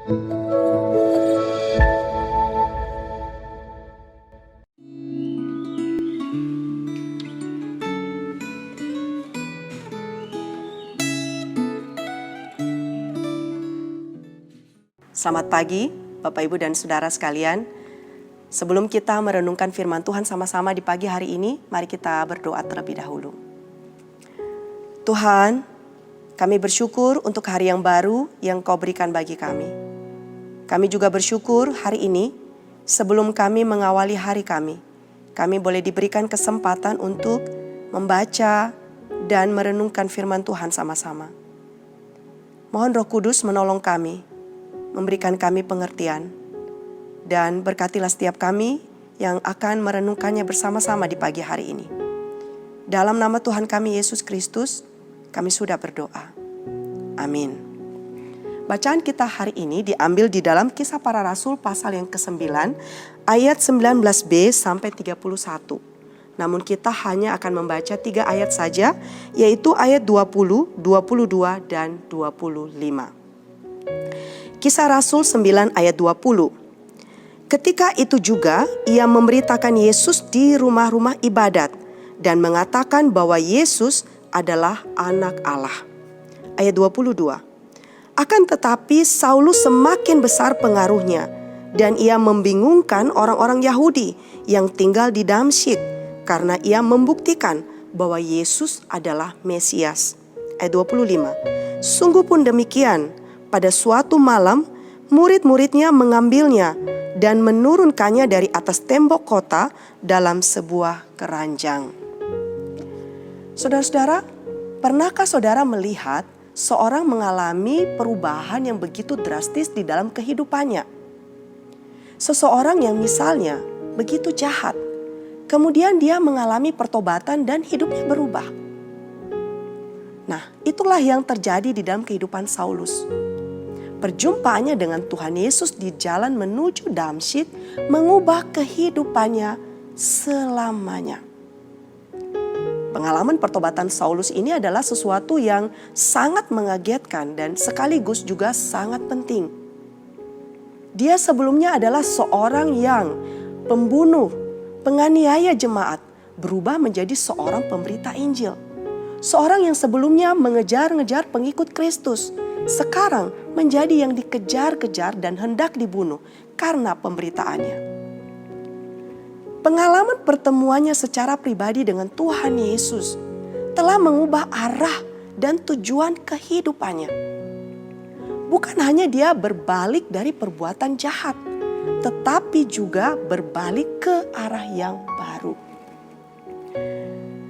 Selamat pagi, Bapak, Ibu, dan Saudara sekalian. Sebelum kita merenungkan firman Tuhan sama-sama di pagi hari ini, mari kita berdoa terlebih dahulu. Tuhan, kami bersyukur untuk hari yang baru yang Kau berikan bagi kami. Kami juga bersyukur hari ini, sebelum kami mengawali hari kami boleh diberikan kesempatan untuk membaca dan merenungkan firman Tuhan sama-sama. Mohon Roh Kudus menolong kami, memberikan kami pengertian, dan berkatilah setiap kami yang akan merenungkannya bersama-sama di pagi hari ini. Dalam nama Tuhan kami Yesus Kristus, kami sudah berdoa. Amin. Bacaan kita hari ini diambil di dalam Kisah Para Rasul pasal yang ke-9, ayat 19b sampai 31. Namun kita hanya akan membaca 3 ayat saja, yaitu ayat 20, 22, dan 25. Kisah Rasul 9 ayat 20. Ketika itu juga ia memberitakan Yesus di rumah-rumah ibadat dan mengatakan bahwa Yesus adalah anak Allah. Ayat 22. Akan tetapi Saulus semakin besar pengaruhnya dan ia membingungkan orang-orang Yahudi yang tinggal di Damsyik karena ia membuktikan bahwa Yesus adalah Mesias. Ayat 25. Sungguh pun demikian, pada suatu malam, murid-muridnya mengambilnya dan menurunkannya dari atas tembok kota dalam sebuah keranjang. Saudara-saudara, pernahkah saudara melihat seorang mengalami perubahan yang begitu drastis di dalam kehidupannya? Seseorang yang misalnya begitu jahat, kemudian dia mengalami pertobatan dan hidupnya berubah. Nah, itulah yang terjadi di dalam kehidupan Saulus. Perjumpaannya dengan Tuhan Yesus di jalan menuju Damsyik mengubah kehidupannya selamanya. Pengalaman pertobatan Saulus ini adalah sesuatu yang sangat mengagetkan dan sekaligus juga sangat penting. Dia sebelumnya adalah seorang yang pembunuh, penganiaya jemaat, berubah menjadi seorang pemberita Injil. Seorang yang sebelumnya mengejar-ngejar pengikut Kristus, sekarang menjadi yang dikejar-kejar dan hendak dibunuh karena pemberitaannya. Pengalaman pertemuannya secara pribadi dengan Tuhan Yesus telah mengubah arah dan tujuan kehidupannya. Bukan hanya dia berbalik dari perbuatan jahat, tetapi juga berbalik ke arah yang baru.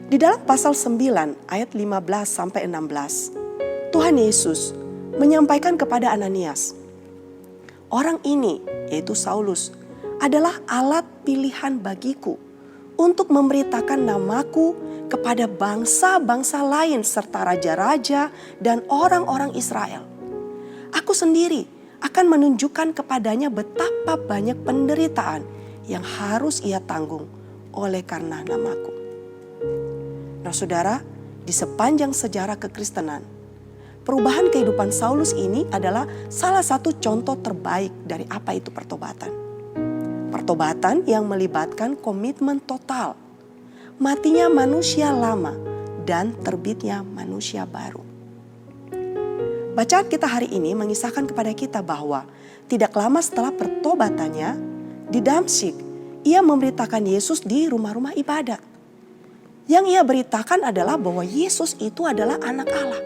Di dalam pasal 9 ayat 15 sampai 16, Tuhan Yesus menyampaikan kepada Ananias, orang ini, yaitu Saulus, adalah alat pilihan bagiku untuk memberitakan namaku kepada bangsa-bangsa lain serta raja-raja dan orang-orang Israel. Aku sendiri akan menunjukkan kepadanya betapa banyak penderitaan yang harus ia tanggung oleh karena namaku. Nah saudara, di sepanjang sejarah kekristenan, perubahan kehidupan Saulus ini adalah salah satu contoh terbaik dari apa itu pertobatan. Pertobatan yang melibatkan komitmen total, matinya manusia lama dan terbitnya manusia baru. Bacaan kita hari ini mengisahkan kepada kita bahwa tidak lama setelah pertobatannya di Damsyik, ia memberitakan Yesus di rumah-rumah ibadat. Yang ia beritakan adalah bahwa Yesus itu adalah anak Allah.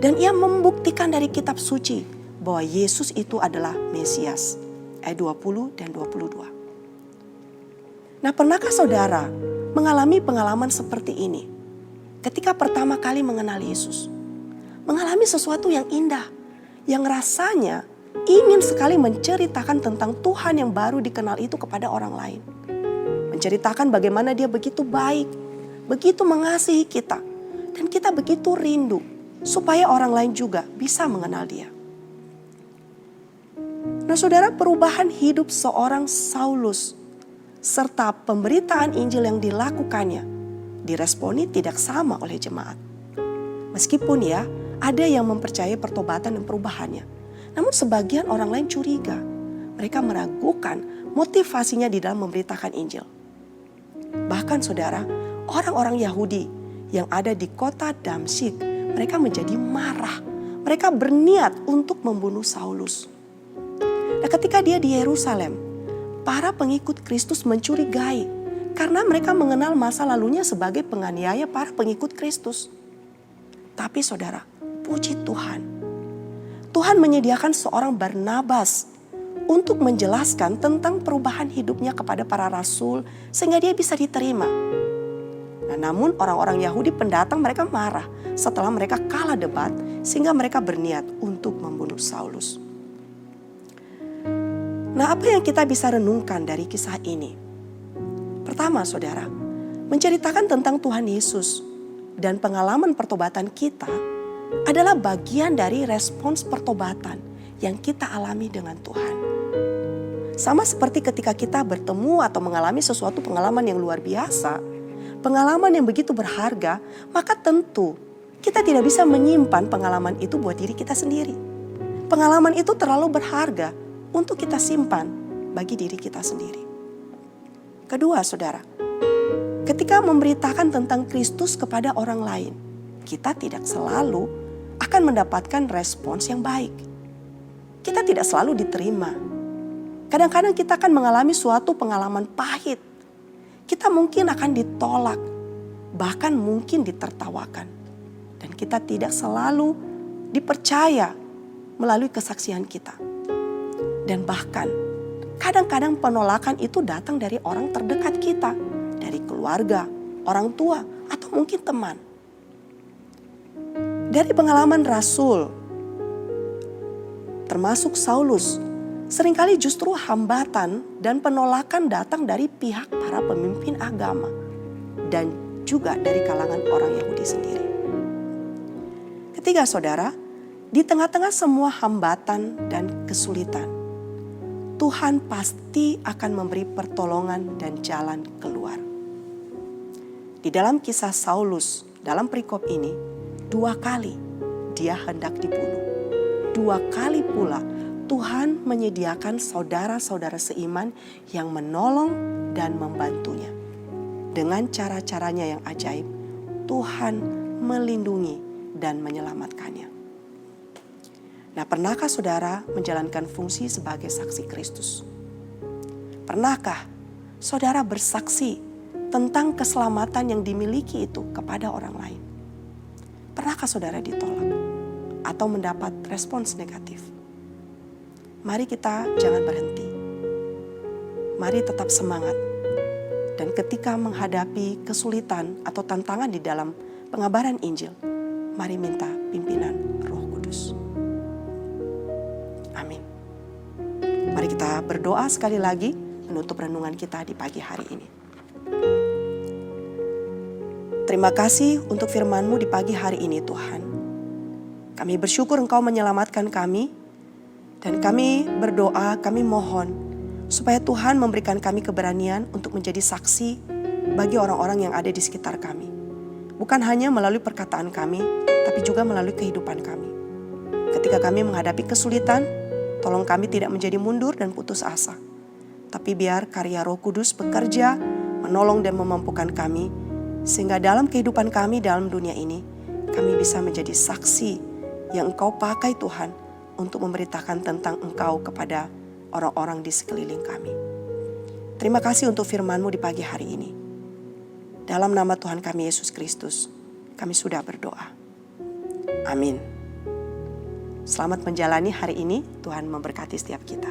Dan ia membuktikan dari kitab suci bahwa Yesus itu adalah Mesias. Ayat 20 dan 22. Nah, pernahkah saudara mengalami pengalaman seperti ini? Ketika pertama kali mengenal Yesus. Mengalami sesuatu yang indah. Yang rasanya ingin sekali menceritakan tentang Tuhan yang baru dikenal itu kepada orang lain. Menceritakan bagaimana dia begitu baik, begitu mengasihi kita. Dan kita begitu rindu supaya orang lain juga bisa mengenal dia. Nah saudara, perubahan hidup seorang Saulus serta pemberitaan Injil yang dilakukannya diresponi tidak sama oleh jemaat. Meskipun ya ada yang mempercayai pertobatan dan perubahannya, Namun sebagian orang lain curiga. Mereka meragukan motivasinya di dalam memberitakan Injil. Bahkan saudara, orang-orang Yahudi yang ada di kota Damsyik, mereka menjadi marah. Mereka berniat untuk membunuh Saulus. Nah, ketika dia di Yerusalem, para pengikut Kristus mencurigai karena mereka mengenal masa lalunya sebagai penganiaya para pengikut Kristus. Tapi saudara, puji Tuhan. Tuhan menyediakan seorang Barnabas untuk menjelaskan tentang perubahan hidupnya kepada para rasul sehingga dia bisa diterima. Nah, namun orang-orang Yahudi pendatang mereka marah setelah mereka kalah debat sehingga mereka berniat untuk membunuh Saulus. Nah, apa yang kita bisa renungkan dari kisah ini? Pertama, saudara, menceritakan tentang Tuhan Yesus dan pengalaman pertobatan kita adalah bagian dari respons pertobatan yang kita alami dengan Tuhan. Sama seperti ketika kita bertemu atau mengalami sesuatu pengalaman yang luar biasa, pengalaman yang begitu berharga, maka tentu kita tidak bisa menyimpan pengalaman itu buat diri kita sendiri. Pengalaman itu terlalu berharga untuk kita simpan bagi diri kita sendiri. Kedua, saudara, ketika memberitakan tentang Kristus kepada orang lain, kita tidak selalu akan mendapatkan respons yang baik. Kita tidak selalu diterima. Kadang-kadang kita akan mengalami suatu pengalaman pahit. Kita mungkin akan ditolak, bahkan mungkin ditertawakan. Dan kita tidak selalu dipercaya melalui kesaksian kita. Dan bahkan kadang-kadang penolakan itu datang dari orang terdekat kita, dari keluarga, orang tua, atau mungkin teman. Dari pengalaman rasul, termasuk Saulus, seringkali justru hambatan dan penolakan datang dari pihak para pemimpin agama dan juga dari kalangan orang Yahudi sendiri. Ketiga, saudara, di tengah-tengah semua hambatan dan kesulitan, Tuhan pasti akan memberi pertolongan dan jalan keluar. Di dalam kisah Saulus, dalam perikop ini, 2 kali dia hendak dibunuh. 2 kali pula Tuhan menyediakan saudara-saudara seiman yang menolong dan membantunya. Dengan cara-caranya yang ajaib, Tuhan melindungi dan menyelamatkannya. Nah, pernahkah saudara menjalankan fungsi sebagai saksi Kristus? Pernahkah saudara bersaksi tentang keselamatan yang dimiliki itu kepada orang lain? Pernahkah saudara ditolak atau mendapat respons negatif? Mari kita jangan berhenti. Mari tetap semangat. Dan ketika menghadapi kesulitan atau tantangan di dalam pengabaran Injil, mari minta pimpinan Roh Kudus. Amin. Mari kita berdoa sekali lagi menutup renungan kita di pagi hari ini. Terima kasih untuk firman-Mu di pagi hari ini, Tuhan. Kami bersyukur Engkau menyelamatkan kami. Dan kami berdoa, kami mohon supaya Tuhan memberikan kami keberanian untuk menjadi saksi bagi orang-orang yang ada di sekitar kami. Bukan hanya melalui perkataan kami, tapi juga melalui kehidupan kami. Ketika kami menghadapi kesulitan, tolong kami tidak menjadi mundur dan putus asa. Tapi biar karya Roh Kudus bekerja, menolong dan memampukan kami, sehingga dalam kehidupan kami dalam dunia ini, kami bisa menjadi saksi yang Engkau pakai Tuhan, untuk memberitakan tentang Engkau kepada orang-orang di sekeliling kami. Terima kasih untuk firman-Mu di pagi hari ini. Dalam nama Tuhan kami Yesus Kristus, kami sudah berdoa. Amin. Selamat menjalani hari ini, Tuhan memberkati setiap kita.